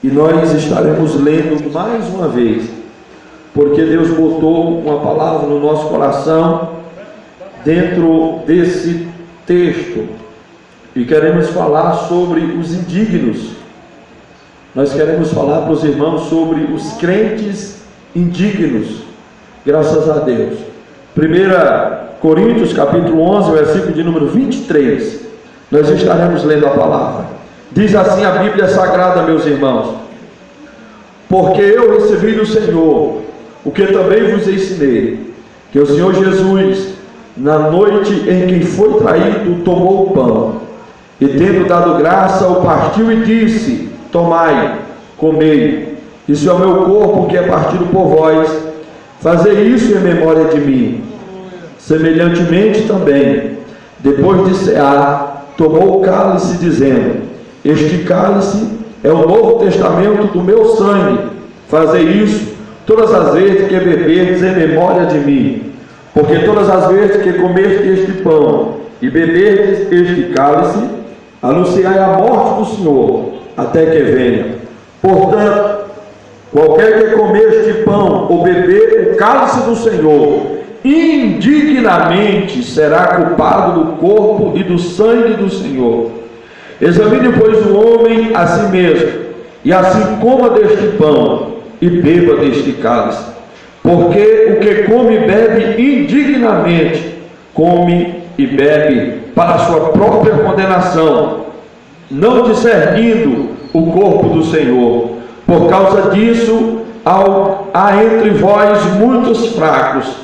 E nós estaremos lendo mais uma vez, porque Deus botou uma palavra no nosso coração dentro desse texto. E queremos falar sobre os indignos. Nós queremos falar para os irmãos sobre os crentes indignos. Graças a Deus. 1 Coríntios capítulo 11, versículo de número 23. Nós estaremos lendo a palavra. Diz assim a Bíblia Sagrada, meus irmãos: porque eu recebi do Senhor o que também vos ensinei, que o Senhor Jesus, na noite em que foi traído, tomou o pão, e tendo dado graça, o partiu e disse: tomai, comei, isso é o meu corpo que é partido por vós, fazei isso em memória de mim. Semelhantemente também, depois de cear, tomou o cálice, dizendo: este cálice é o novo testamento do meu sangue, fazei isso todas as vezes que beberdes em memória de mim. Porque todas as vezes que comerdes este pão e beberdes este cálice, anunciai a morte do Senhor até que venha. Portanto, qualquer que comer este pão ou beber o cálice do Senhor indignamente será culpado do corpo e do sangue do Senhor. Examine, pois, o homem a si mesmo, e assim coma deste pão e beba deste cálice. Porque o que come e bebe indignamente, come e bebe para a sua própria condenação, não discernindo o corpo do Senhor. Por causa disso, há entre vós muitos fracos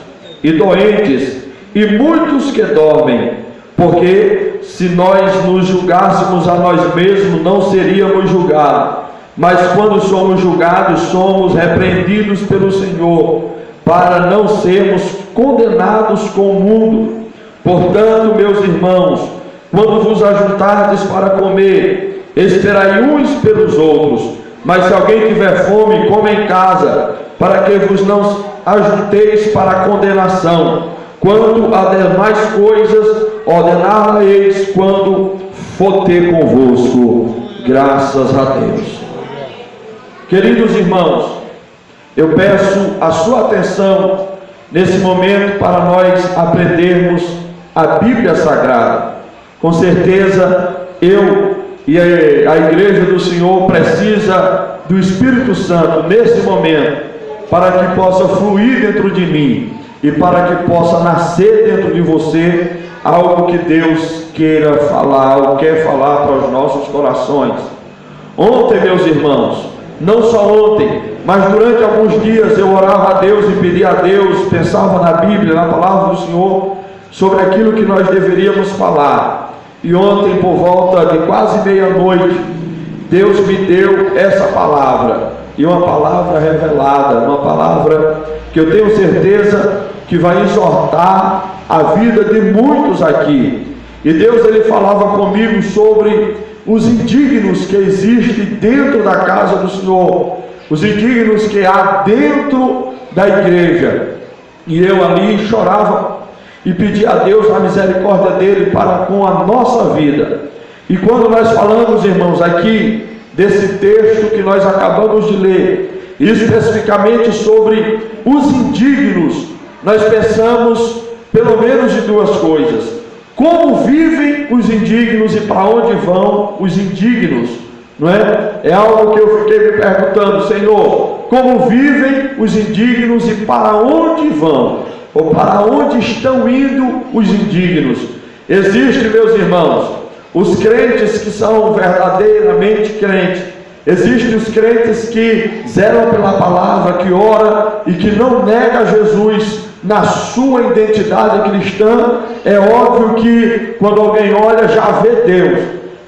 e doentes, e muitos que dormem. Porque se nós nos julgássemos a nós mesmos, não seríamos julgados. Mas quando somos julgados, somos repreendidos pelo Senhor, para não sermos condenados com o mundo. Portanto, meus irmãos, quando vos ajuntardes para comer, esperai uns pelos outros. Mas se alguém tiver fome, coma em casa, para que vos não ajunteis para a condenação. Quanto a demais coisas, ordená-la-eis quando for ter convosco. Graças a Deus. Queridos irmãos, eu peço a sua atenção nesse momento para nós aprendermos a Bíblia Sagrada. Com certeza, eu e a Igreja do Senhor precisa do Espírito Santo nesse momento, para que possa fluir dentro de mim e para que possa nascer dentro de você algo que Deus queira falar ou quer falar para os nossos corações. Ontem, meus irmãos, não só ontem, mas durante alguns dias eu orava a Deus e pedia a Deus, pensava na Bíblia, na palavra do Senhor, sobre aquilo que nós deveríamos falar. E ontem, por volta de quase meia-noite, Deus me deu essa palavra, e uma palavra revelada, uma palavra que eu tenho certeza que vai exortar a vida de muitos aqui. E Deus, ele falava comigo sobre os indignos que existem dentro da casa do Senhor, os indignos que há dentro da igreja. E eu ali chorava e pedia a Deus a misericórdia dele para com a nossa vida. E quando nós falamos, irmãos, aqui desse texto que nós acabamos de ler, especificamente sobre os indignos, nós pensamos pelo menos de duas coisas: como vivem os indignos e para onde vão os indignos, não é? É algo que eu fiquei me perguntando: Senhor, como vivem os indignos e para onde vão? Ou para onde estão indo os indignos? Existem, meus irmãos, os crentes que são verdadeiramente crentes. Existem os crentes que zelam pela palavra, que ora e que não nega Jesus na sua identidade cristã. É óbvio que quando alguém olha já vê Deus,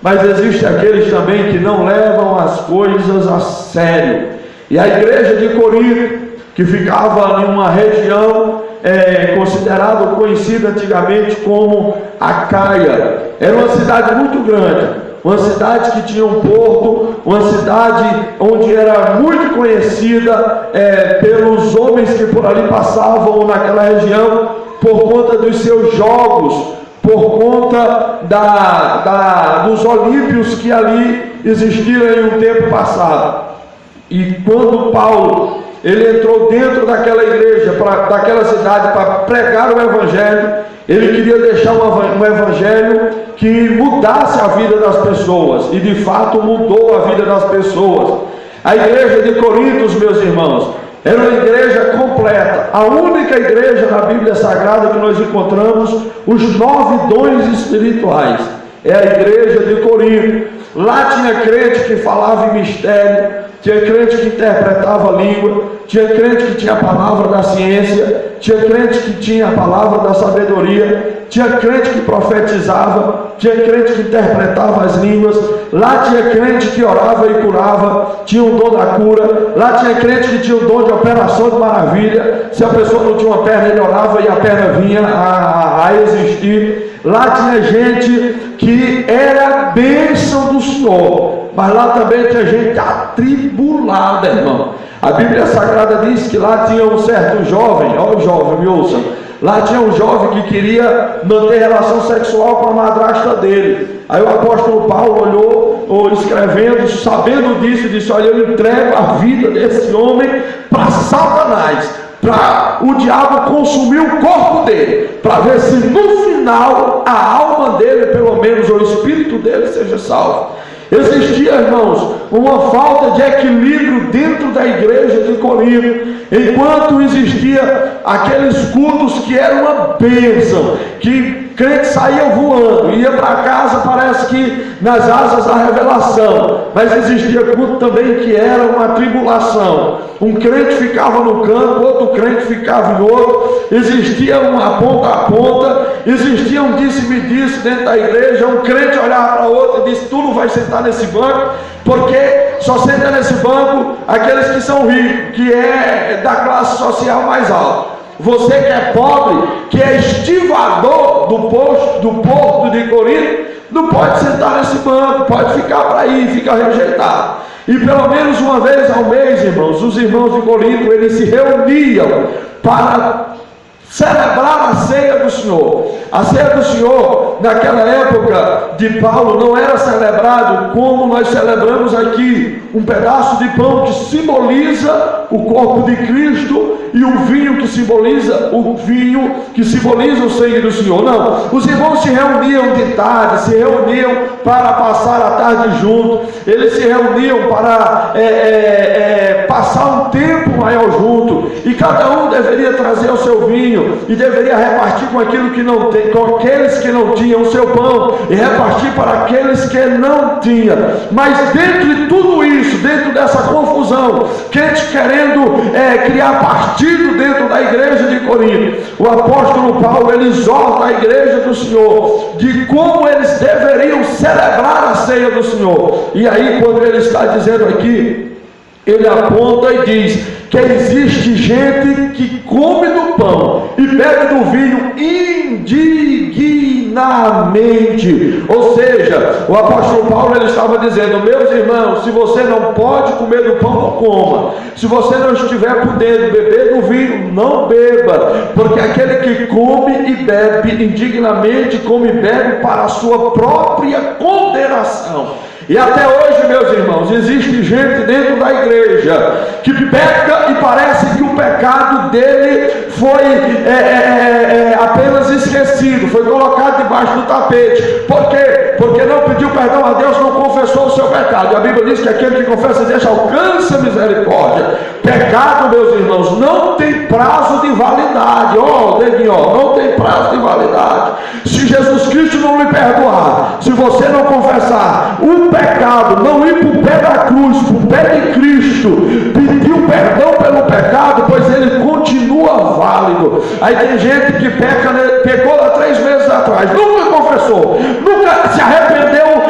mas existem aqueles também que não levam as coisas a sério. E a igreja de Corinto, que ficava em uma região considerada, conhecida antigamente como Acaia, era uma cidade muito grande, uma cidade que tinha um porto, uma cidade onde era muito conhecida pelos homens que por ali passavam naquela região, por conta dos seus jogos, por conta dos olímpios que ali existiram em um tempo passado. E quando Paulo ele entrou dentro daquela igreja, daquela cidade, para pregar o Evangelho, ele queria deixar um Evangelho que mudasse a vida das pessoas, e de fato mudou a vida das pessoas. A igreja de Corinto, meus irmãos, era uma igreja completa, a única igreja na Bíblia Sagrada que nós encontramos os 9 dons espirituais, é a igreja de Corinto. Lá tinha crente que falava em mistério, tinha crente que interpretava a língua, tinha crente que tinha a palavra da ciência, tinha crente que tinha a palavra da sabedoria, tinha crente que profetizava, tinha crente que interpretava as línguas, lá tinha crente que orava e curava, tinha o dom da cura, lá tinha crente que tinha o dom de operação de maravilha, se a pessoa não tinha uma perna ele orava e a perna vinha a existir, lá tinha gente que era bênção do Senhor, mas lá também tinha gente atribulada, irmão. A Bíblia Sagrada diz que lá tinha um certo jovem, ó jovem, me ouçam, lá tinha um jovem que queria manter relação sexual com a madrasta dele. Aí o apóstolo Paulo olhou, escrevendo, sabendo disso, disse: olha, eu entrego a vida desse homem para Satanás, para o diabo consumir o corpo dele, para ver se no final a alma dele, pelo menos o espírito dele, seja salvo. Existia, irmãos, uma falta de equilíbrio dentro da igreja de Corinto, enquanto existia aqueles cultos que eram uma bênção, que crente saía voando, ia para casa, parece que nas asas da revelação, mas existia culto também que era uma tribulação, um crente ficava no canto, outro crente ficava em outro, existia uma ponta a ponta, existia um disse-me-disse dentro da igreja, um crente olhava para outro e disse: tu não vai sentar nesse banco, porque só senta nesse banco aqueles que são ricos, que é da classe social mais alta. Você que é pobre, que é estivador do porto de Corinto, não pode sentar nesse banco, pode ficar para aí, fica rejeitado. E pelo menos uma vez ao mês, irmãos, os irmãos de Corinto, eles se reuniam para celebrar a ceia do Senhor. A ceia do Senhor, naquela época de Paulo, não era celebrado como nós celebramos aqui, um pedaço de pão que simboliza o corpo de Cristo e o vinho que simboliza o sangue do Senhor. Não, os irmãos se reuniam de tarde, se reuniam para passar a tarde junto, eles se reuniam para passar um tempo maior junto, e cada um deveria trazer o seu vinho e deveria repartir com aquilo que não tem, com aqueles que não tinham o seu pão, e repartir para aqueles que não tinham. Mas dentro de tudo isso, dentro dessa confusão, gente querendo criar partido dentro da igreja de Corinto, o apóstolo Paulo ele exorta a igreja do Senhor de como eles deveriam celebrar a ceia do Senhor. E aí, quando ele está dizendo aqui, ele aponta e diz que existe gente que come do pão e bebe do vinho indignamente. Ou seja, o apóstolo Paulo ele estava dizendo: meus irmãos, se você não pode comer do pão, não coma. Se você não estiver podendo beber do vinho, não beba, porque aquele que come e bebe indignamente, come e bebe para a sua própria condenação. E até hoje, meus irmãos, existe gente dentro da igreja que peca e parece que o pecado dele foi apenas esquecido, foi colocado debaixo do tapete. Por quê? Porque não pediu perdão a Deus, não confessou o seu pecado. E a Bíblia diz que aquele que confessa e deixa alcança misericórdia. Pecado, meus irmãos, não tem prazo de validade. Não tem prazo de validade. Se Jesus Cristo não lhe perdoar, se você não confessar o pecado, não ir para o pé da cruz, para o pé de Cristo, pedir o perdão pelo pecado, pois ele continua válido. Aí tem gente que pecou há 3 meses atrás, nunca confessou, nunca se arrependeu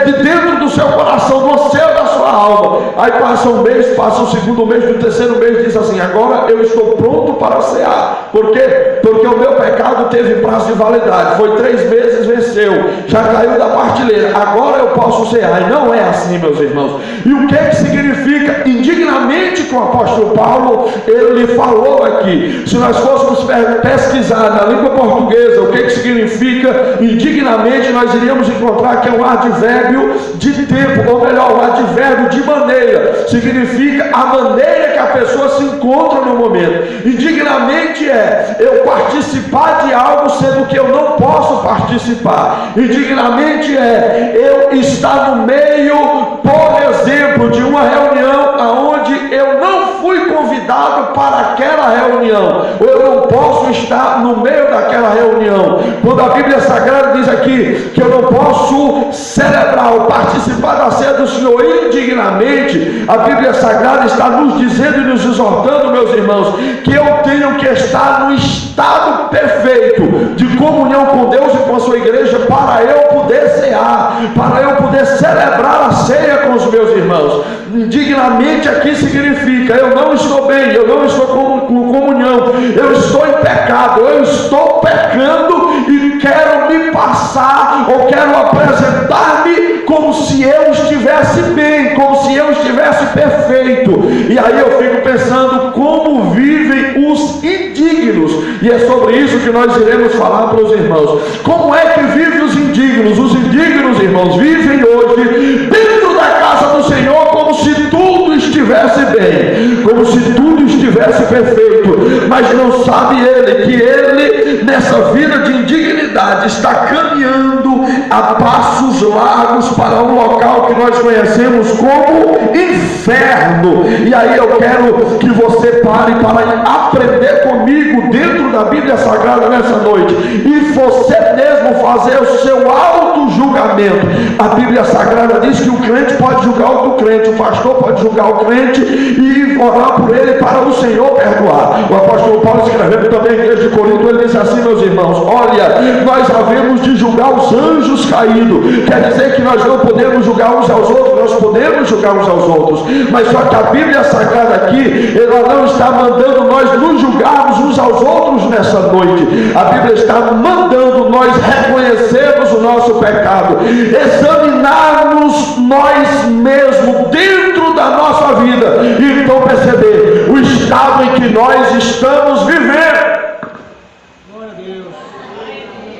de dentro do seu coração, do céu da sua alma. Aí passa um mês, passa o segundo mês, no terceiro mês diz assim: agora eu estou pronto para cear. Por quê? Porque o meu pecado teve prazo de validade, foi 3 meses, venceu, já caiu da parte prateleira, agora eu posso cear. E não é assim, meus irmãos. E o que significa indignamente que o apóstolo Paulo, ele falou aqui? Se nós fôssemos pesquisar na língua portuguesa o que significa indignamente, nós iríamos encontrar que é um advérbio de tempo, ou melhor, um advérbio de maneira. Significa a maneira que a pessoa se encontra no momento. Indignamente é eu participar de algo sendo que eu não posso participar. Indignamente é eu estar no meio, por exemplo, de uma reunião aonde eu não fui convidado para aquela reunião, ou eu não posso estar no meio daquela reunião. Quando a Bíblia Sagrada diz aqui que eu não posso celebrar ou participar da ceia do Senhor indignamente, a Bíblia Sagrada está nos dizendo e nos exortando, meus irmãos, que eu tenho que estar no estado perfeito de comunhão com Deus e com a sua igreja para eu poder cear, para eu poder celebrar a ceia com os meus irmãos. Indignamente aqui significa eu não estou bem, eu não estou com comunhão, eu estou em pecado, eu estou pecando e quero me passar ou quero apresentar-me como se eu estivesse bem, como se eu estivesse perfeito. E aí eu fico pensando como vivem os indignos, e é sobre isso que nós iremos falar para os irmãos. Como é que vivem os indignos? Os indignos, irmãos, vivem hoje dentro da casa do Senhor como se tudo estivesse bem, como se tudo estivesse perfeito, mas não sabe ele que ele nessa vida de indignidade está caminhando a passos largos para um local que nós conhecemos como inferno. E aí eu quero que você pare para aprender comigo dentro da Bíblia Sagrada nessa noite e você mesmo fazer o seu auto-julgamento. A Bíblia Sagrada diz que o crente pode julgar outro crente, o pastor pode julgar o crente e orar por ele para o Senhor perdoar. O apóstolo Paulo, escrevendo também à igreja de Corinto, ele diz assim, meus irmãos: olha, nós havemos de julgar os anjos caídos. Quer dizer que nós não podemos julgar uns aos outros, nós podemos julgar uns aos outros, mas só que a Bíblia Sagrada aqui, ela não está mandando nós nos julgarmos uns aos outros nessa noite. A Bíblia está mandando nós reconhecermos o nosso pecado, examinarmos nós mesmos dentro da nossa vida e então perceber o estado em que nós estamos vivendo.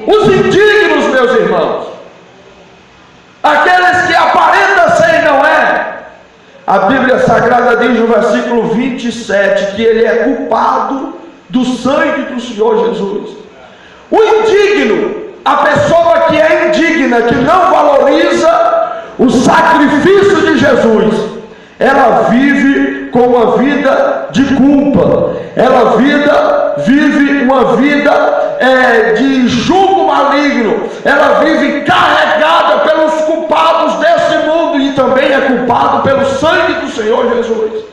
Os indignos, meus irmãos, aqueles que aparentam ser e não é, a Bíblia Sagrada diz no versículo 27 que ele é culpado do sangue do Senhor Jesus. O indigno, a pessoa que é indigna, que não valoriza o sacrifício de Jesus, ela vive com uma vida de culpa, ela vive uma vida de julgo maligno, ela vive carregada pelos culpados desse mundo e também é culpado pelo sangue do Senhor Jesus.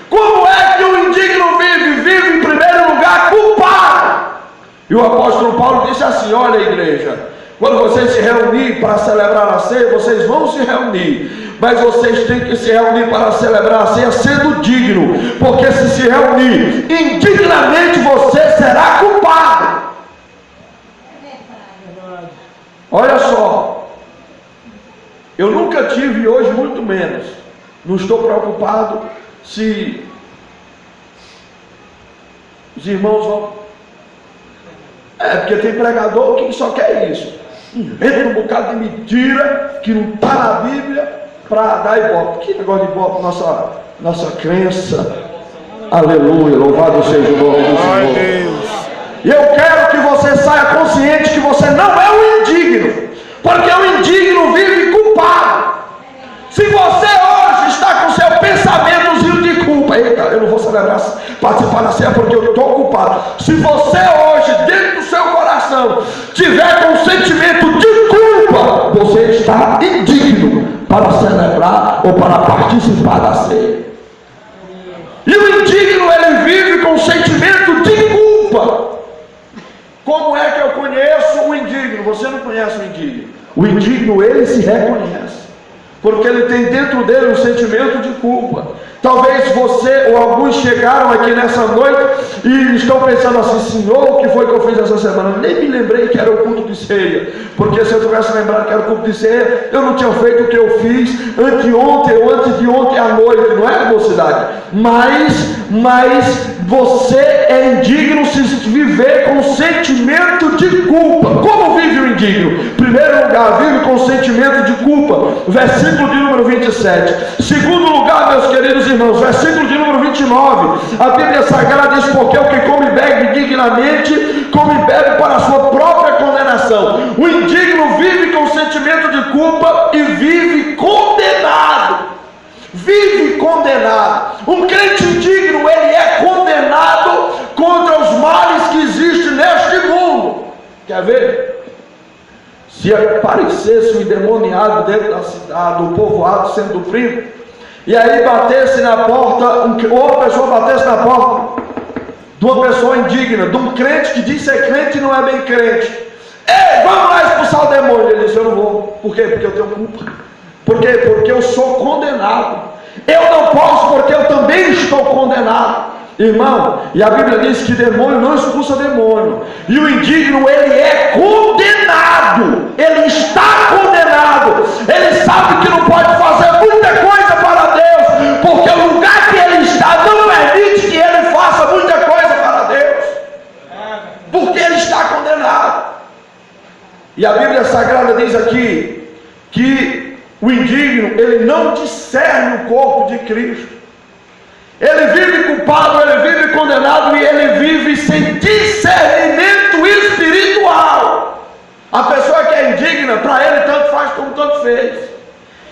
Como é que o indigno vive? Vive em primeiro lugar culpado. E o apóstolo Paulo disse assim: olha, igreja, quando vocês se reunirem para celebrar a ceia, vocês vão se reunir, mas vocês têm que se reunir para celebrar a ceia sendo digno, porque se se reunir indignamente, você será culpado. Olha só, eu nunca tive e hoje muito menos, não estou preocupado se os irmãos vão, porque tem pregador que só quer isso, inventa um bocado de mentira que não está na Bíblia para dar ibope. Que negócio de ibope? Nossa crença. Aleluia, louvado seja o nome do Senhor. E eu quero que você saia consciente que você não é o indigno, porque o indigno vive culpado. Se você hoje está com seu pensamentozinho de culpa, eita, eu não vou celebrar, participar da ceia porque eu estou culpado. Se você hoje, dentro do seu coração, tiver com um sentimento de culpa, você está indigno para celebrar ou para participar da ceia. E o indigno, ele vive com um sentimento de culpa. Como é que eu conheço o indigno? Você não conhece o indigno. O indigno, ele se reconhece. porque ele tem dentro dele um sentimento de culpa. Talvez você ou alguns chegaram aqui nessa noite e estão pensando assim: Senhor, o que foi que eu fiz essa semana? Nem me lembrei que era o culto de ceia, porque se eu tivesse lembrado que era o culto de ceia, eu não tinha feito o que eu fiz anteontem ou antes de ontem à noite, não é, mocidade? Mas você é indigno se viver com sentimento de culpa. Como vive o indigno? Em primeiro lugar, vive com sentimento de culpa, versículo de número 27. Segundo lugar, meus queridos irmãos, versículo de número 29, a Bíblia Sagrada diz: porque o que come e bebe dignamente, come e bebe para a sua própria condenação. O indigno vive com sentimento de culpa e vive condenado. Vive condenado. Um crente indigno, ele é condenado contra os males que existem neste mundo. Quer ver? Se aparecesse um endemoniado dentro da cidade, o povoado sendo oprimido, e aí batesse na porta, outra pessoa batesse na porta de uma pessoa indigna, de um crente que diz ser crente e não é bem crente: ei, vamos lá expulsar o demônio. Ele disse: eu não vou. Por quê? Porque eu tenho culpa. Por quê? Porque eu sou condenado. Eu não posso, porque eu também estou condenado. Irmão, e a Bíblia diz que demônio não expulsa demônio. E o indigno, ele é condenado. Ele está condenado. Ele sabe que não pode fazer muita coisa para Deus, porque o lugar que ele está não permite que ele faça muita coisa para Deus, porque ele está condenado. E a Bíblia Sagrada diz aqui que o indigno, ele não discerne o corpo de Cristo. Ele vive culpado, ele vive condenado e ele vive sem discernimento espiritual. A pessoa que é indigna, para ele tanto faz como tanto fez.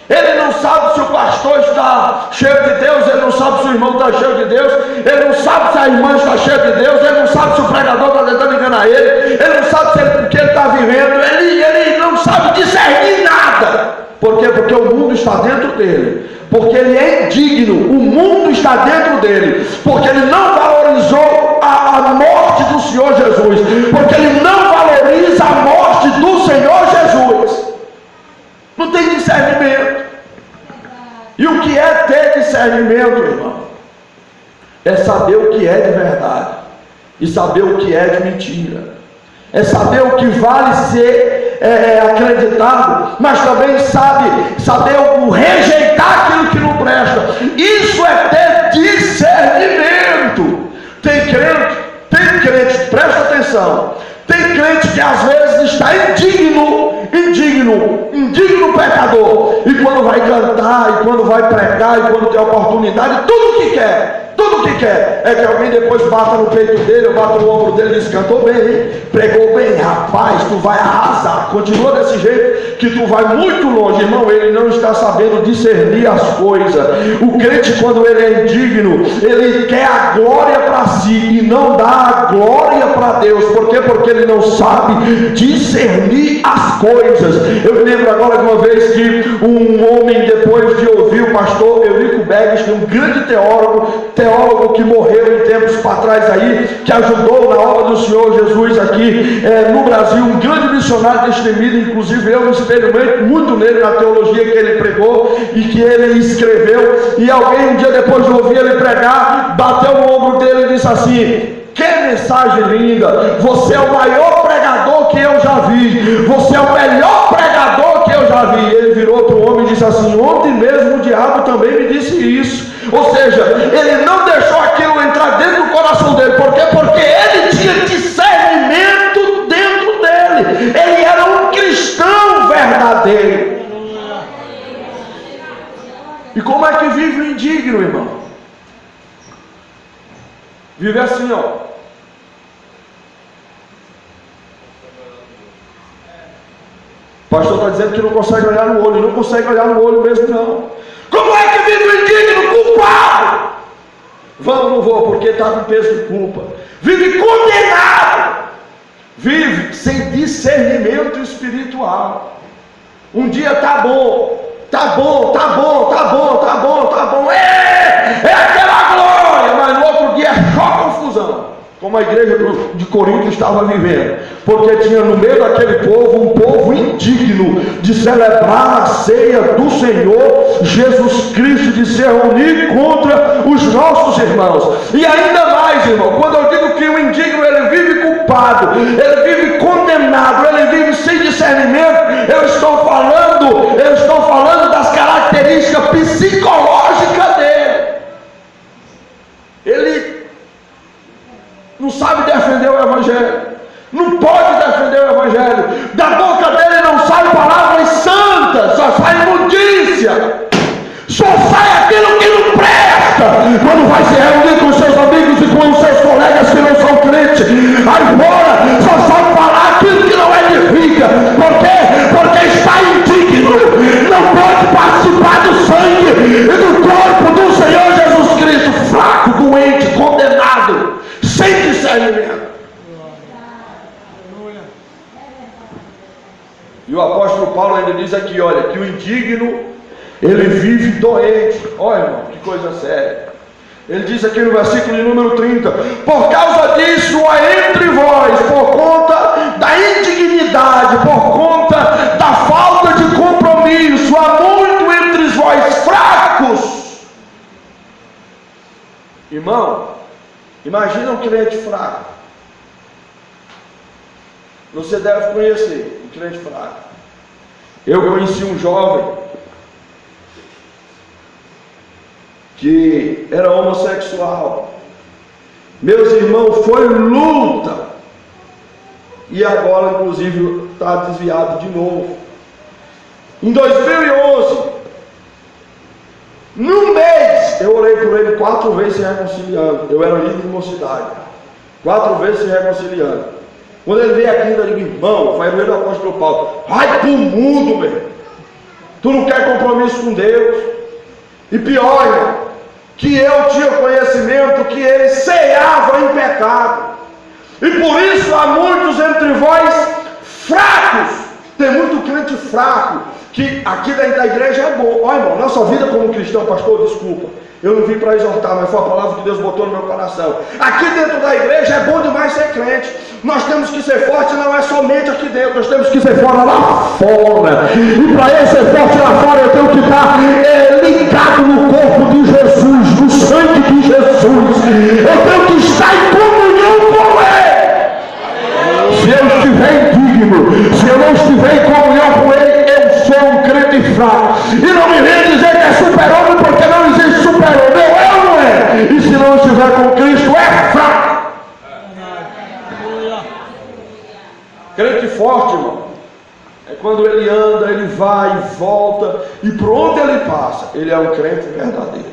Ele não sabe se o pastor está cheio de Deus, ele não sabe se o irmão está cheio de Deus, ele não sabe se a irmã está cheia de Deus, ele não sabe se o pregador está tentando enganar ele não sabe se o que ele está vivendo, ele não sabe discernir nada. Por quê? Porque o mundo está dentro dele. Porque ele é indigno, o mundo está dentro dele, porque ele não valorizou a morte do Senhor Jesus, porque ele não valoriza a morte do Senhor Jesus. Não tem discernimento. E o que é ter discernimento, irmão? É saber o que é de verdade e saber o que é de mentira. É saber o que vale ser acreditado, mas também saber o rejeitar aquilo que não presta. Isso é ter discernimento. Tem crente, presta atenção, tem crente que às vezes está indigno pecador, e quando vai cantar, e quando vai pregar, e quando tem oportunidade, tudo que quer é que alguém depois bata no peito dele, ou bata no ombro dele e diz: cantou bem, pregou bem, rapaz, tu vai arrasar, continua desse jeito que tu vai muito longe. Irmão, ele não está sabendo discernir as coisas. O crente, quando ele é indigno, ele quer a glória para si e não dá a glória para Deus. Por quê? Porque ele não sabe discernir as coisas. Eu me lembro agora de uma vez que um homem, depois de ouvir o pastor Eurico Begues, um grande teólogo que morreu em tempos para trás aí, que ajudou na obra do Senhor Jesus aqui no Brasil, um grande missionário destemido, inclusive eu me espelho muito nele na teologia que ele pregou e que ele escreveu. E alguém um dia depois de ouvir ele pregar, bateu no ombro dele e disse assim: que mensagem linda, você é o maior pregador que eu já vi, você é o melhor pregador que eu já vi. Ele virou para o homem e disse assim: ontem mesmo o diabo também me disse isso. Ou seja, ele não deixou aquilo entrar dentro do coração dele. Por quê? Porque ele tinha discernimento dentro dele. Ele era um cristão verdadeiro. E como é que vive o indigno, irmão? Vive assim, ó. O pastor está dizendo que não consegue olhar no olho. Não consegue olhar no olho mesmo, não. Como é que vive o indigno? Culpado. Vamos, não vou, porque está com peso de culpa. Vive condenado. Vive sem discernimento espiritual. Um dia tá bom. É aquela glória. Mas no outro dia é só confusão. como a igreja de Corinto estava vivendo, porque tinha no meio daquele povo um povo indigno de celebrar a ceia do Senhor Jesus Cristo, de se reunir contra os nossos irmãos. E ainda mais, irmão, quando eu digo que o indigno ele vive culpado, ele vive condenado, ele vive sem discernimento, eu estou falando das características psicológicas dele. Ele não sabe defender o Evangelho, não pode defender o Evangelho, da boca dele não saem palavras santas, só sai imundícia, só sai aquilo que não presta. Quando vai se reunir com seus amigos e com os seus colegas que não são crentes, aí fora só sabe falar aquilo que não edifica. Por quê? Porque está indigno, não pode participar do sangue e do corpo do Senhor Jesus Cristo, fraco, doente, condenado, sem discernimento. E o apóstolo Paulo ainda diz aqui, olha, que o indigno, ele vive doente. Olha, irmão, que coisa séria. Ele diz aqui no versículo de número 30, por causa disso há entre vós, por conta da indignidade, por conta da falta de compromisso, há muito entre vós fracos. Irmão, imagina um crente fraco. Você deve conhecer um crente fraco. Eu conheci um jovem que era homossexual. Meus irmãos, foi luta. E agora, inclusive, está desviado de novo. Em 2011, num mês, eu orei por ele 4 vezes se reconciliando. Eu era líder de mocidade. 4 vezes se reconciliando. Quando ele veio aqui, eu digo, irmão, foi o apóstolo Paulo, vai pro mundo, meu irmão. Tu não quer compromisso com Deus. E pior, irmão, que eu tinha conhecimento que ele ceava em pecado. E por isso há muitos entre vós fracos. Tem muito crente fraco, que aqui dentro da igreja é bom. Olha, irmão, nossa vida como cristão, pastor, desculpa, eu não vim para exortar, mas foi a palavra que Deus botou no meu coração. Aqui dentro da igreja é bom demais ser crente. Nós temos que ser forte, não é somente aqui dentro, nós temos que ser forte lá fora. E para eu ser forte lá fora, eu tenho que estar ligado no corpo de Jesus, no sangue de Jesus. Eu tenho que estar em comunhão com Ele. Se eu estiver indigno, se eu não estiver em comunhão com Ele, eu sou um crente fraco. E não me vem dizer que é super-homem, porque não existe super-homem. Eu não é. E se não estiver com Cristo, é fraco. Crente forte, irmão, é quando ele anda, ele vai e volta, e por onde ele passa, ele é um crente verdadeiro.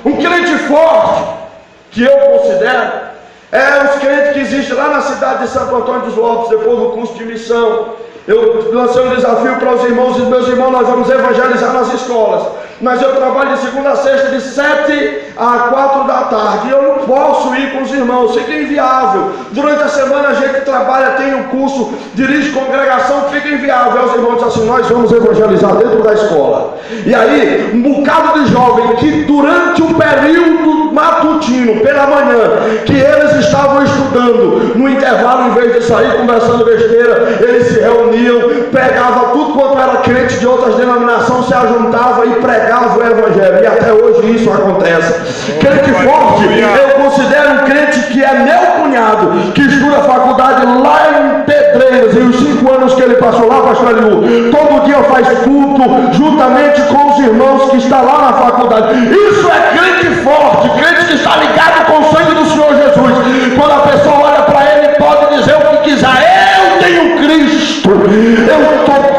Um crente forte, que eu considero, é os crentes que existem lá na cidade de Santo Antônio dos Lopes, depois do curso de missão. Eu lancei um desafio para os irmãos, e meus irmãos, nós vamos evangelizar nas escolas. Mas eu trabalho de segunda a sexta, de 7 a 4 da tarde. E eu não posso ir com os irmãos, fica inviável. Durante a semana a gente trabalha, tem um curso, dirige congregação, fica inviável. Aí os irmãos dizem assim, nós vamos evangelizar dentro da escola. E aí, um bocado de jovem que durante o período matutino, pela manhã, que eles estavam estudando, no intervalo, em vez de sair conversando besteira, eles se reuniam, pegavam tudo quanto era crente de outras denominações, se ajuntava e pregava o evangelho, e até hoje isso acontece. Crente forte, eu considero um crente que é meu cunhado, que estuda faculdade lá em Pedreiras, e os 5 anos que ele passou lá, pastor Eliú, todo dia faz culto juntamente com os irmãos que estão lá na faculdade. Isso é crente forte, crente que está ligado com o sangue do Senhor Jesus. Quando a pessoa olha para ele, pode dizer o que quiser, eu tenho Cristo, eu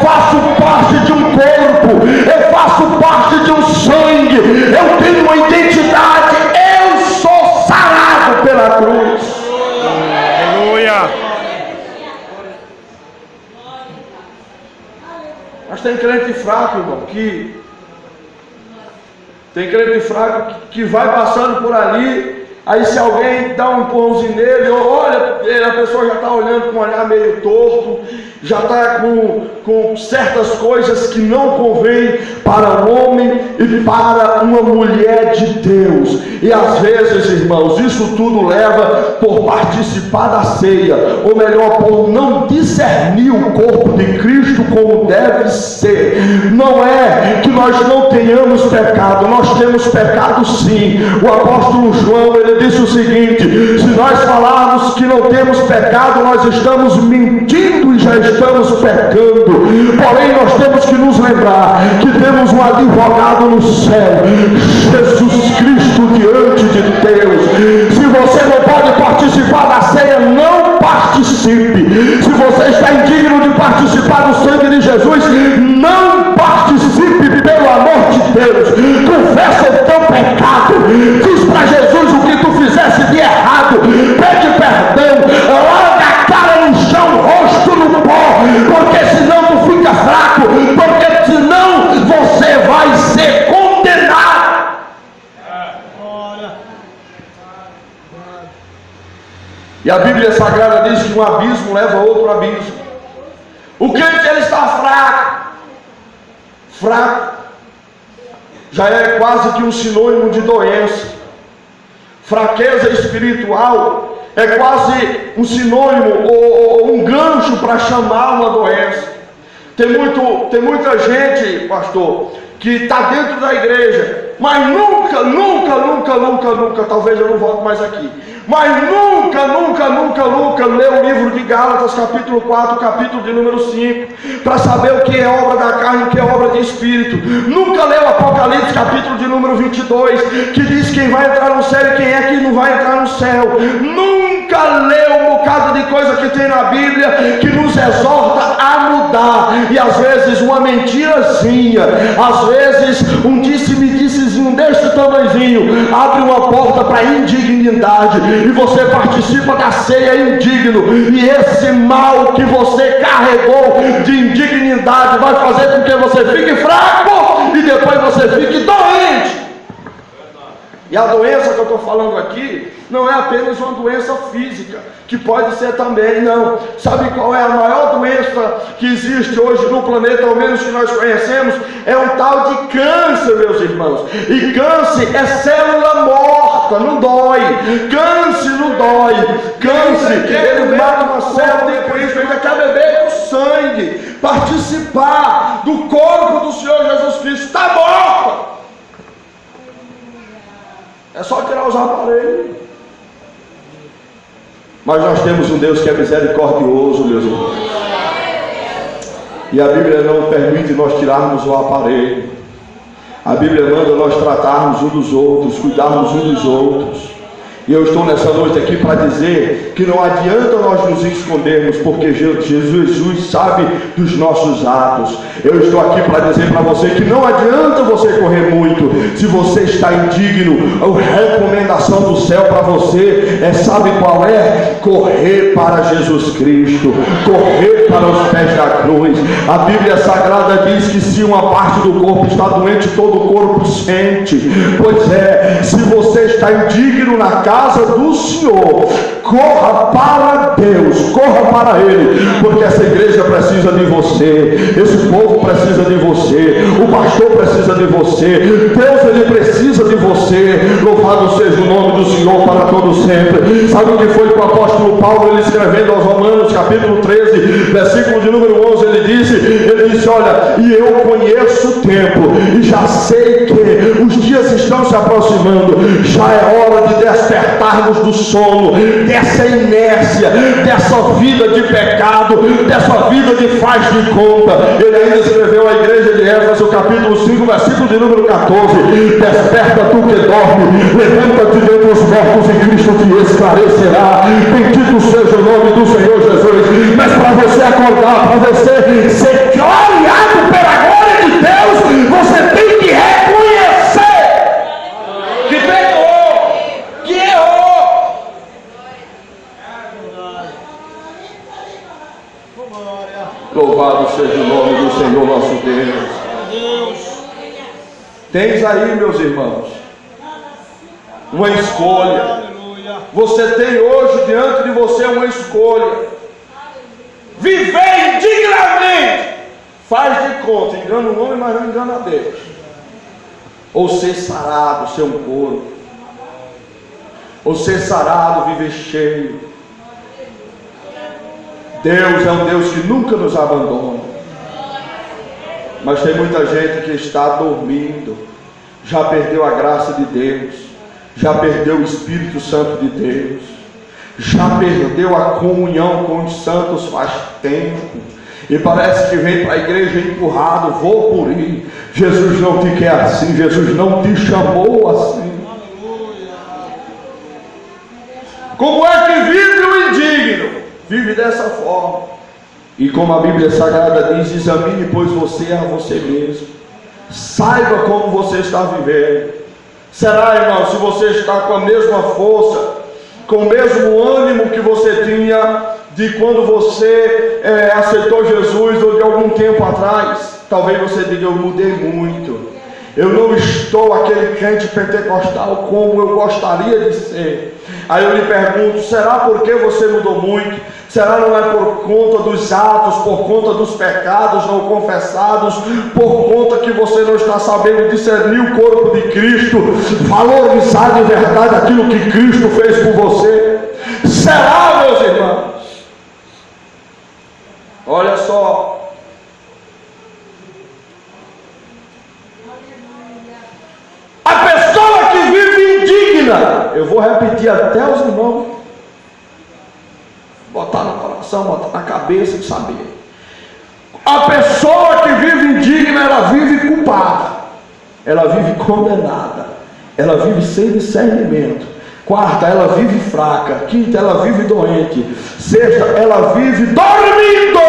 faço parte de um corpo, eu faço parte de um sangue, eu tenho uma identidade, eu sou sarado pela cruz. Aleluia. Mas tem crente fraco, irmão, tem crente fraco que vai passando por ali Aí se alguém dá um empurrãozinho nele, olha, a pessoa já está olhando com um olhar meio torto, já está com certas coisas que não convém para um homem e para uma mulher de Deus. E às vezes, irmãos, isso tudo leva por participar da ceia, ou melhor, por não discernir o corpo de Cristo como deve ser. Não é que nós não tenhamos pecado, nós temos pecado sim. O apóstolo João, ele disse o seguinte: se nós falarmos que não temos pecado, nós estamos mentindo e já estamos pecando. Porém, nós temos que nos lembrar que temos um advogado no céu, Jesus Cristo diante de Deus. Se você não pode participar da ceia, não participe. Se você está indigno de participar do sangue de Jesus, não participe, pelo amor de Deus. Confessa o teu pecado, diz para Jesus o que tu fizesse de errado, pede perdão, larga a cara no chão, rosto no pó, porque senão tu fica fraco, porque senão você vai ser condenado. E a Bíblia Sagrada diz que um abismo leva a outro abismo. O crente, ele está fraco já é quase que um sinônimo de doença. Fraqueza espiritual é quase um sinônimo ou um gancho para chamar uma doença. Tem muita gente, pastor, que está dentro da igreja, mas nunca, talvez eu não volte mais aqui, mas nunca leu o livro de Gálatas, capítulo 4, capítulo de número 5, para saber o que é obra da carne e o que é obra de espírito. Nunca leu Apocalipse, capítulo de número 22, que diz quem vai entrar no céu e quem é que não vai entrar no céu. Nunca leu um bocado de coisa que tem na Bíblia que nos exorta a mudar. E às vezes uma mentirazinha, às vezes um disse-me-dissezinho deste tamanhozinho abre uma porta para indignidade, e você participa da ceia indigno, e esse mal que você carregou de indignidade vai fazer com que você fique fraco e depois você fique doente. E a doença que eu estou falando aqui não é apenas uma doença física, que pode ser também, não. Sabe qual é a maior doença que existe hoje no planeta, ao menos que nós conhecemos? É um tal de câncer, meus irmãos. E câncer é célula morta, não dói. Câncer não dói. Câncer, ele mata uma célula, depois ele quer beber o sangue, participar do corpo do Senhor Jesus Cristo. Está morta. É só tirar os aparelhos. Mas nós temos um Deus que é misericordioso, meus irmãos. E a Bíblia não permite nós tirarmos o aparelho. A Bíblia manda nós tratarmos uns dos outros, cuidarmos uns dos outros. E eu estou nessa noite aqui para dizer que não adianta nós nos escondermos, porque Jesus sabe dos nossos atos. Eu estou aqui para dizer para você que não adianta você correr muito. Se você está indigno, a recomendação do céu para você sabe qual é? Correr para Jesus Cristo, correr para os pés da cruz. A Bíblia Sagrada diz que se uma parte do corpo está doente, todo o corpo sente. Pois é, se você está indigno na casa do Senhor, corra para Deus, corra para Ele, porque essa igreja precisa de você, esse povo precisa de você, o pastor precisa de você, Deus, ele precisa de você. Louvado seja o nome do Senhor para todo sempre. Sabe o que foi que o apóstolo Paulo, ele escrevendo aos Romanos, capítulo 13, versículo de número 11, ele disse, olha, e eu conheço o tempo, e já sei que os dias estão se aproximando, já é hora de despertarmos do sono, dessa inércia, dessa vida de pecado, dessa vida de faz de conta. Ele ainda escreveu à igreja de Éfeso, capítulo 5, versículo de número 14, desperta tu que dorme, levanta-te dentre os mortos e Cristo te esclarecerá. Bendito seja o nome do Senhor Jesus. Mas para você acordar, para você ser gloriado pela glória de Deus, você tem que reconhecer que pecou, que errou. Louvado seja o nome do Senhor nosso Deus. Tens aí, meus irmãos, uma escolha. Você tem hoje diante de você uma escolha: viver indignamente, faz de conta, engana o homem, mas não engana a Deus, ou ser sarado, ser um couro, ou ser sarado, viver cheio. Deus é um Deus que nunca nos abandona, mas tem muita gente que está dormindo, já perdeu a graça de Deus, já perdeu o Espírito Santo de Deus, já perdeu a comunhão com os santos faz tempo, e parece que vem para a igreja empurrado, vou por ir. Jesus não te quer assim, Jesus não te chamou assim. Como é que vive o indigno? Vive dessa forma. E como a Bíblia Sagrada diz, examine pois você a você mesmo, saiba como você está vivendo. Será, irmão, se você está com a mesma força, com o mesmo ânimo que você tinha de quando você aceitou Jesus, ou de algum tempo atrás? Talvez você diga: eu mudei muito, eu não estou aquele crente pentecostal como eu gostaria de ser. Aí eu lhe pergunto: será porque você mudou muito? Será não é por conta dos atos, por conta dos pecados não confessados, por conta que você não está sabendo discernir o corpo de Cristo, valorizar de verdade aquilo que Cristo fez por você? Será, meus irmãos? Olha só, a pessoa que vive indigna, eu vou repetir até os irmãos botar no coração, botar na cabeça e saber. A pessoa que vive indigna, ela vive culpada, ela vive condenada, ela vive sem discernimento. Quarta, ela vive fraca. Quinta, ela vive doente. Sexta, ela vive dormindo.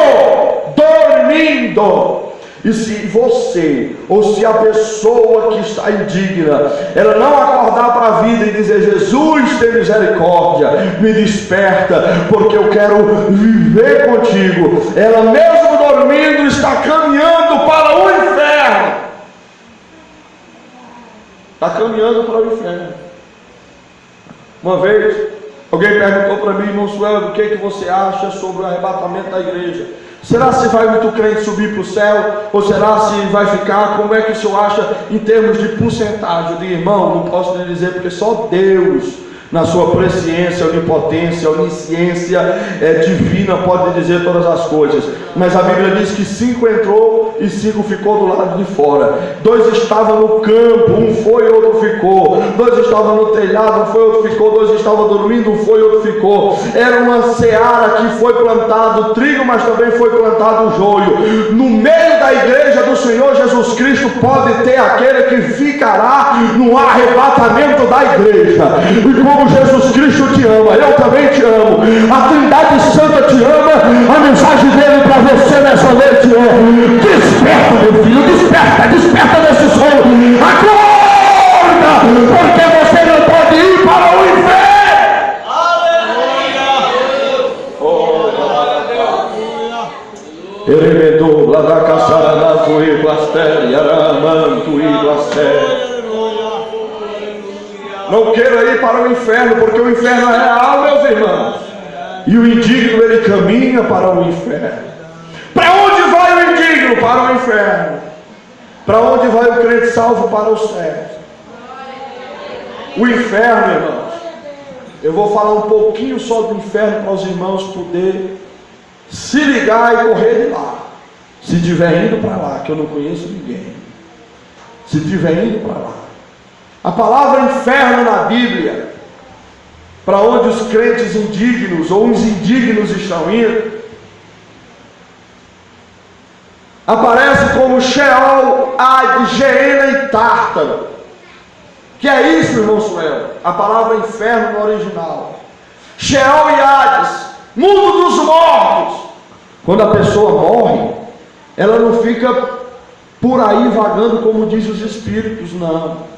E se você, ou se a pessoa que está indigna, ela não acordar para a vida e dizer: Jesus, tem misericórdia, me desperta, porque eu quero viver contigo, ela mesmo dormindo está caminhando para o inferno. Está caminhando para o inferno. Uma vez, alguém perguntou para mim: irmão Suelo, o que você acha sobre o arrebatamento da igreja? Será se vai muito crente subir para o céu? Ou será se vai ficar? Como é que o senhor acha em termos de porcentagem? Eu digo: irmão, não posso lhe dizer, porque só Deus, na sua presciência, onipotência, onisciência divina, pode dizer todas as coisas. Mas a Bíblia diz que 5 entrou e 5 ficou do lado de fora. 2 estavam no campo, um foi e outro ficou. 2 estavam no telhado, um foi e outro ficou. 2 estavam dormindo, um foi e outro ficou. Era uma seara que foi plantado trigo, mas também foi plantado joio. No meio da igreja do Senhor Jesus Cristo pode ter aquele que ficará no arrebatamento da igreja. E como Jesus Cristo te ama, eu também te amo, a Trindade Santa te ama, a mensagem dele para você nessa noite é: desperta, meu filho, desperta desse sono, acorda, porque você não pode ir para o inferno. Não queira ir para o inferno, porque o inferno é real, meus irmãos, e o indigno ele caminha para o inferno. Para onde vai o indigno? Para o inferno. Para onde vai o crente salvo? Para o céu. O inferno, irmãos, eu vou falar um pouquinho só do inferno para os irmãos poderem se ligar e correr de lá, se estiver indo para lá, que eu não conheço ninguém. Se estiver indo para lá, a palavra inferno na Bíblia, para onde os crentes indignos ou os indignos estão indo, aparece como Sheol, Hades, Geena e Tártaro. Que é isso, irmão Suelo? A palavra inferno no original. Sheol e Hades, mundo dos mortos. Quando a pessoa morre, ela não fica por aí vagando como diz os espíritos, não.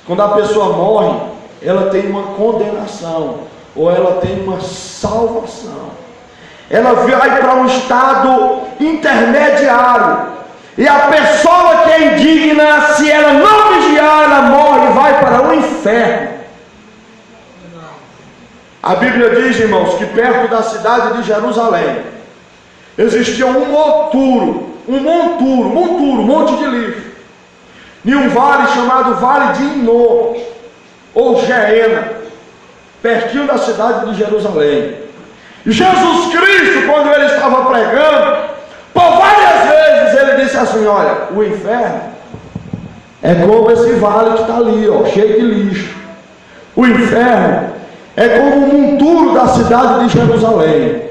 Quando a pessoa morre, ela tem uma condenação, ou ela tem uma salvação. Ela vai para um estado intermediário. E a pessoa que é indigna, se ela não vigiar, ela morre e vai para o inferno. A Bíblia diz, irmãos, que perto da cidade de Jerusalém existia um monte de lixo, em um vale chamado Vale de Hinnom, ou Geena, pertinho da cidade de Jerusalém. E Jesus Cristo, quando ele estava pregando, por várias vezes ele disse assim: olha, o inferno é como esse vale que está ali, ó, cheio de lixo. O inferno é como o monturo da cidade de Jerusalém.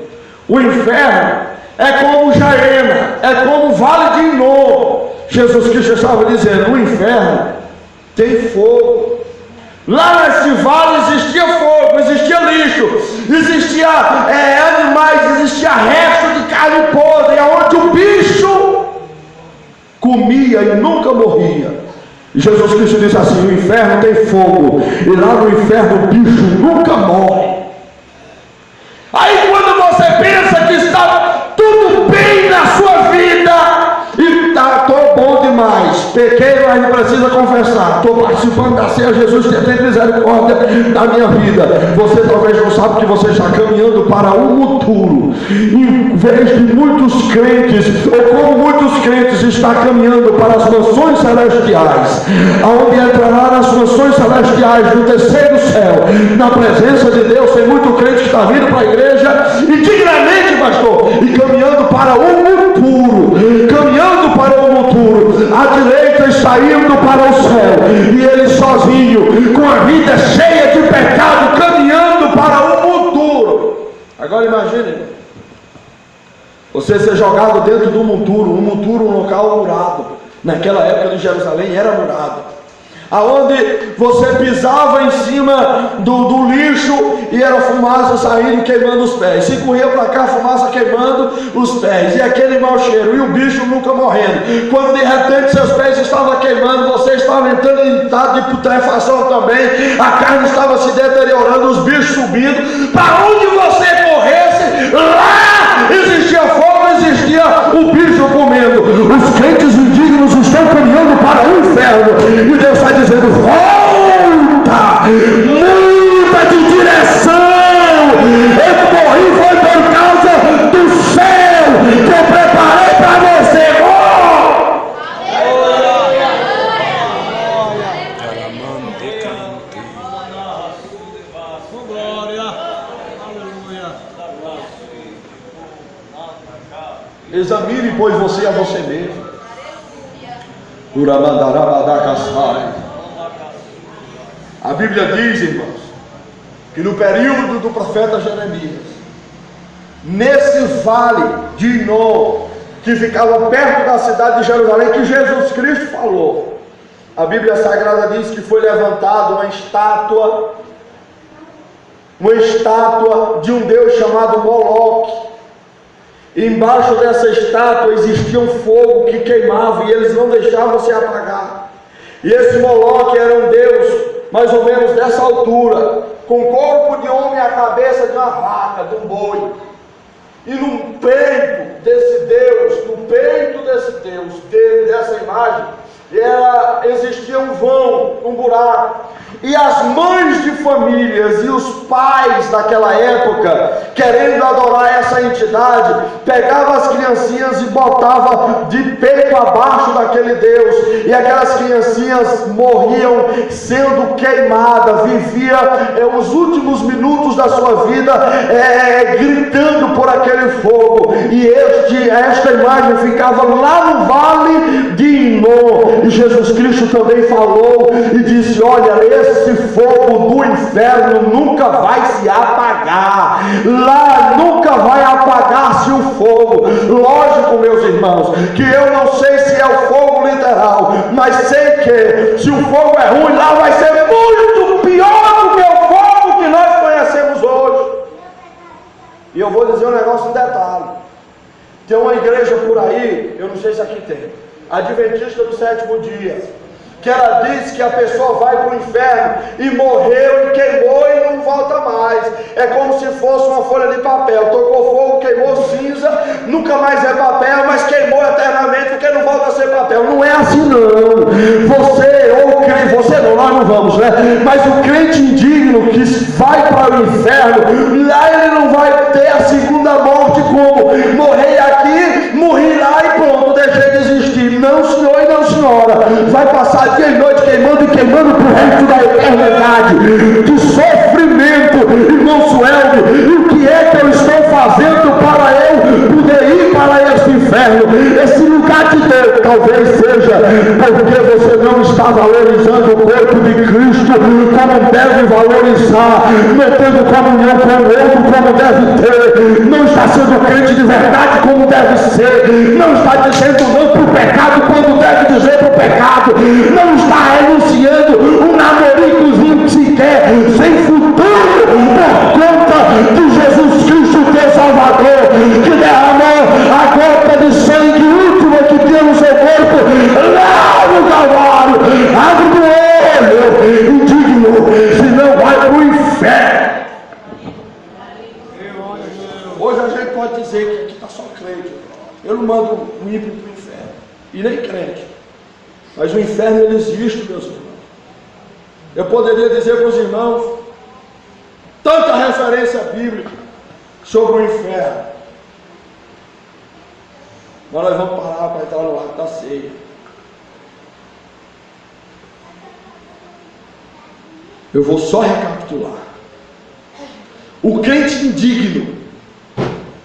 O inferno é como Geena, é como o Vale de Hinnom. Jesus Cristo estava dizendo: o inferno tem fogo. Lá nesse vale existia fogo, existia lixo, existia animais, existia resto de carne podre, onde o bicho comia e nunca morria. E Jesus Cristo disse assim: o inferno tem fogo, e lá no inferno o bicho nunca morre. Aí quando você pensa que está tudo bem na sua vida, e estou bom demais, pequei, mas não precisa confessar, estou participando da ceia, Jesus tem misericórdia da minha vida, você talvez não sabe que você está caminhando para um monturo, em vez de muitos crentes, ou como muitos crentes, está caminhando para as mansões celestiais, aonde entrará nas mansões celestiais do terceiro céu, na presença de Deus. Tem muito crente que está vindo para a igreja e dignamente, pastor, e caminhando para o monturo, caminhando para o monturo, a direita está indo para o céu, e ele sozinho, com a vida cheia de pecado, caminhando para o monturo. Agora imagine você ser jogado dentro do monturo, um local murado. Naquela época de Jerusalém era murado, aonde você pisava em cima do lixo e era fumaça saindo, queimando os pés. Se corria para cá, fumaça queimando os pés, e aquele mau cheiro, e o bicho nunca morrendo. Quando de repente seus pés estavam queimando, você estava entrando em estado de putrefação também, a carne estava se deteriorando, os bichos subindo. Para onde você corresse, lá existia fogo, existia o bicho comendo. Os crentes indignos estão caminhando para o inferno, e Deus está dizendo: volta, muda de direção. Eu morri foi por causa do céu que eu preparei para você. Examine, pois, você a você mesmo. A Bíblia diz, irmãos, que no período do profeta Jeremias, nesse vale de Hinnom, que ficava perto da cidade de Jerusalém, que Jesus Cristo falou, a Bíblia Sagrada diz que foi levantada uma estátua de um deus chamado Moloque. Embaixo dessa estátua existia um fogo que queimava, e eles não deixavam se apagar. E esse Moloque era um deus mais ou menos dessa altura, com corpo de homem e a cabeça de uma vaca, de um boi. E no peito desse Deus, dessa imagem, existia um vão, um buraco. E as mães de famílias e os pais daquela época, querendo adorar essa entidade, pegavam as criancinhas e botavam de peito abaixo daquele Deus, e aquelas criancinhas morriam sendo queimadas, vivia os últimos minutos da sua vida gritando por aquele fogo. E esta imagem ficava lá no vale de Hinnom. E Jesus Cristo também falou e disse: olha, esse fogo do inferno nunca vai se apagar. Lá nunca vai apagar-se o fogo. Lógico, meus irmãos, que eu não sei se é o fogo literal, mas sei que se o fogo é ruim, lá vai ser muito pior do que o fogo que nós conhecemos hoje. E eu vou dizer um negócio, um detalhe. Tem uma igreja por aí, eu não sei se aqui tem, Adventista do Sétimo Dia, que ela diz que a pessoa vai para o inferno e morreu e queimou e não volta mais. É como se fosse uma folha de papel, tocou fogo, queimou cinza, nunca mais é papel, mas queimou eternamente porque não volta a ser papel. Não é assim não. Você, ou crente, você não, nós não vamos, né? Mas o crente indigno que vai para o inferno, inferno. Lá ele não vai ter a segunda morte, como morrer aqui, morri lá e pronto, deixei de existir. Não, senhor e não, senhora. Vai passar dia e noite queimando e queimando pro resto da eternidade. Que sofrimento, irmão Sueldo. E o que é que eu estou fazendo para eu poder ir para esse inferno? Esse lugar de Deus talvez seja porque você não está valorizando o corpo de Cristo como deve valorizar, não tendo comunhão com o outro como deve ter, não está sendo crente de verdade como deve ser, não está dizendo não para o pecado quando deve dizer para o pecado, não está renunciando um namoricozinho que se quer sem futuro por conta de Jesus Cristo, teu Salvador, que derramou a gota de sangue última que tem no seu corpo lá no Calvário. Abre o olho, indigno, senão vai para o inferno. Hoje a gente pode dizer que aqui está só crente. Eu não mando o ímpio para o inferno, e nem crente. Mas o inferno ele existe, meus irmãos. Eu poderia dizer para os irmãos tanta referência bíblica sobre o inferno. Mas nós vamos parar para entrar no ato da ceia. Eu vou só recapitular. O crente indigno,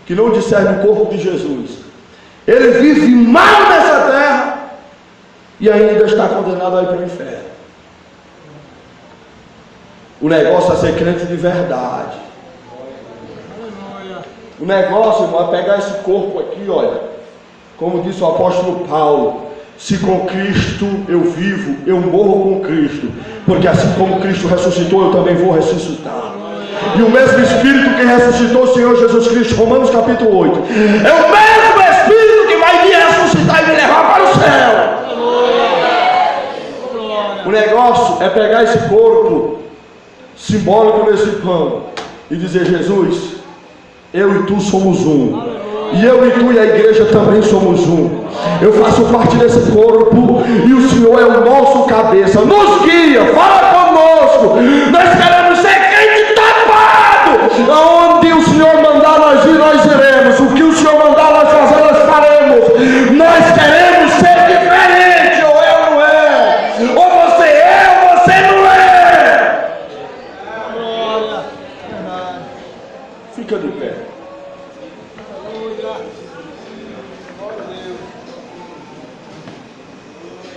que não discerne o corpo de Jesus, ele vive mal nessa terra e ainda está condenado a ir para o inferno. O negócio é ser crente de verdade. O negócio, irmão, é pegar esse corpo aqui, olha, como disse o apóstolo Paulo: se com Cristo eu vivo, eu morro com Cristo, porque assim como Cristo ressuscitou, eu também vou ressuscitar. E o mesmo Espírito que ressuscitou o Senhor Jesus Cristo, Romanos capítulo 8, é o mesmo Espírito que vai me ressuscitar e me levar para o céu. O negócio é pegar esse corpo simbólico nesse pão e dizer: Jesus, eu e tu somos um. E eu e tu e a igreja também somos um. Eu faço parte desse corpo e o Senhor é o nosso cabeça. Nos guia, fala conosco. Nós queremos ser crente tapado. Aonde o Senhor mandar nós ir, nós iremos. O que o Senhor mandar nós fazer, nós faremos. Nós queremos ser diferente. Ou eu não é. Ou você é, ou você não é. Fica de pé.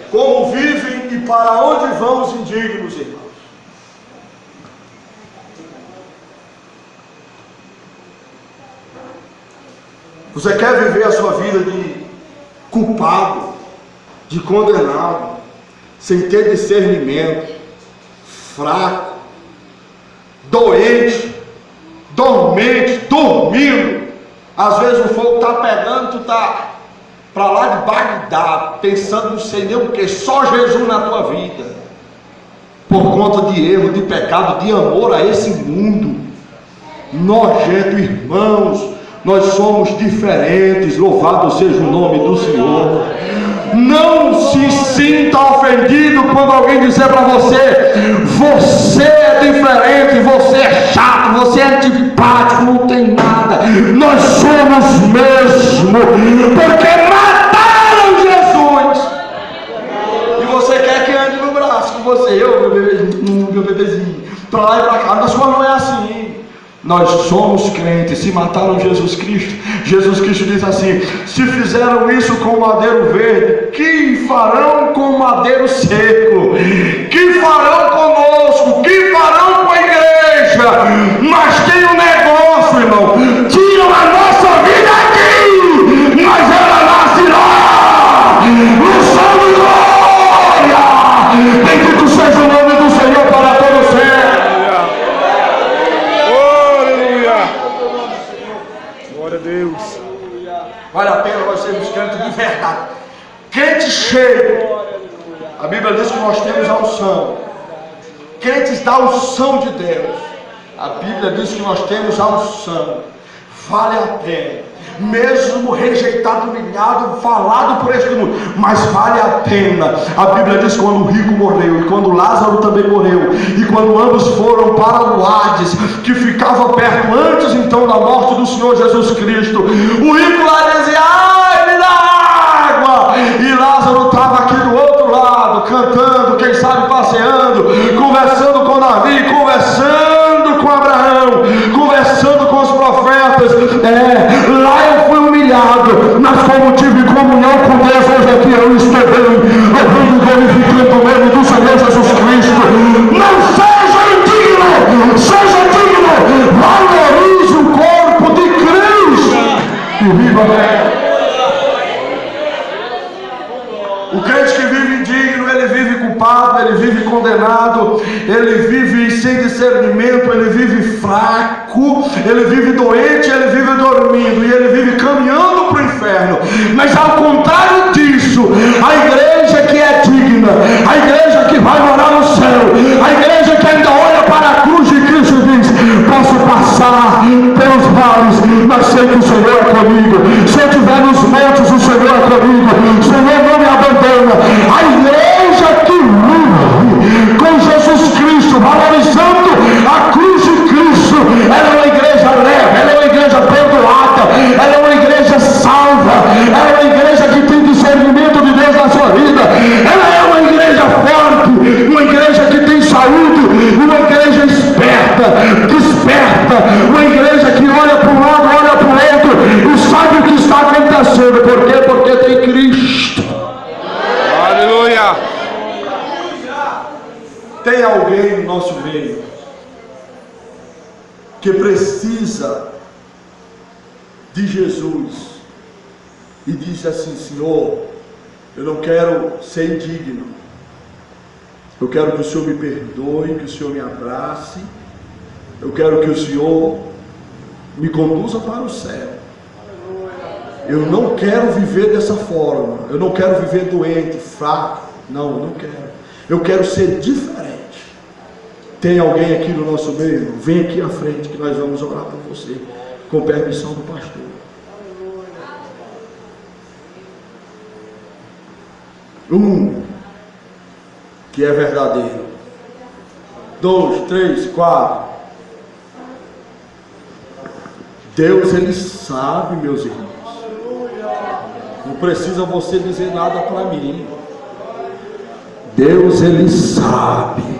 Como vivem e para onde vão os indignos, irmãos? Você quer viver a sua vida de culpado, de condenado, sem ter discernimento, fraco, doente, dormente, dormindo? Às vezes o fogo está pegando, tu está para lá de Bagdá, pensando não sei nem o que, só Jesus na tua vida, por conta de erro, de pecado, de amor a esse mundo nojento. Irmãos, nós somos diferentes, louvado seja o nome do Senhor. Não se sinta ofendido quando alguém dizer para você: você é diferente, você é chato, você é antipático, não tem nada. Nós somos mesmo, porque mataram Jesus. E você quer que ande no braço com você, meu bebezinho, para lá e para cá. Mas não é assim. Nós somos crentes. Se mataram Jesus Cristo, Jesus Cristo diz assim: se fizeram isso com o madeiro verde, que farão com o madeiro seco? Que farão conosco? Que farão com a igreja? Mas tem um negócio, irmão: tiram a nossa vida aqui, mas ela nasce lá, no sol de glória. Bendito seja o nome do Senhor para todos sempre. Glória a Deus. Vale a pena nós sermos crentes de verdade, crente cheio. A Bíblia diz que nós temos a unção, crentes da unção de Deus. A Bíblia diz que nós temos a unção. Vale a pena. mesmo rejeitado, humilhado, falado por este mundo, mas vale a pena. A Bíblia diz: quando o rico morreu e quando Lázaro também morreu, e quando ambos foram para o Hades, que ficava perto antes então da morte do Senhor Jesus Cristo, o rico lá dizia: ai, me dá água, e Lázaro estava aqui do outro lado, cantando, quem sabe passeando, conversando com Davi, conversando com Abraão, conversando com os profetas. Lá eu fui humilhado, mas como tive comunhão com Deus, hoje aqui eu estou bem, louvando e glorificando o nome do Senhor Jesus Cristo. Não seja indigno, seja digno, valorize o corpo de Cristo e viva bem. O crente que vive indigno, ele vive culpado, ele vive condenado, ele vive sem discernimento, ele vive fraco, ele vive doente, ele vive dormindo e ele vive caminhando para o inferno. Mas ao contrário disso, a igreja que é digna, a igreja que vai morar no céu, a igreja que ainda olha para a cruz de Cristo e diz: posso passar pelos vales, mas sei que o Senhor é comigo. Se eu estiver nos montes, o Senhor é comigo. O Senhor não me abandona. A igreja que vive com Jesus Cristo, valorizando a cruz de Cristo, ela é uma igreja leve, ela é uma igreja perdoada, ela é uma igreja salva, ela é uma igreja que tem discernimento de Deus na sua vida, ela é uma igreja forte, uma igreja que tem saúde, uma igreja esperta, desperta, uma igreja que olha para um lado, olha para o outro e sabe o que está acontecendo. Por quê? Porque tem Cristo. Aleluia. Tem alguém no nosso meio que precisa de Jesus e diz assim: Senhor, eu não quero ser indigno, eu quero que o Senhor me perdoe, que o Senhor me abrace, eu quero que o Senhor me conduza para o céu. Eu não quero viver dessa forma, eu não quero viver doente, fraco, não quero, eu quero ser diferente. Tem alguém aqui no nosso meio? Vem aqui à frente que nós vamos orar por você, com permissão do pastor. Que é verdadeiro. 2, 3, 4. Deus, Ele sabe, meus irmãos. Não precisa você dizer nada para mim. Deus, Ele sabe.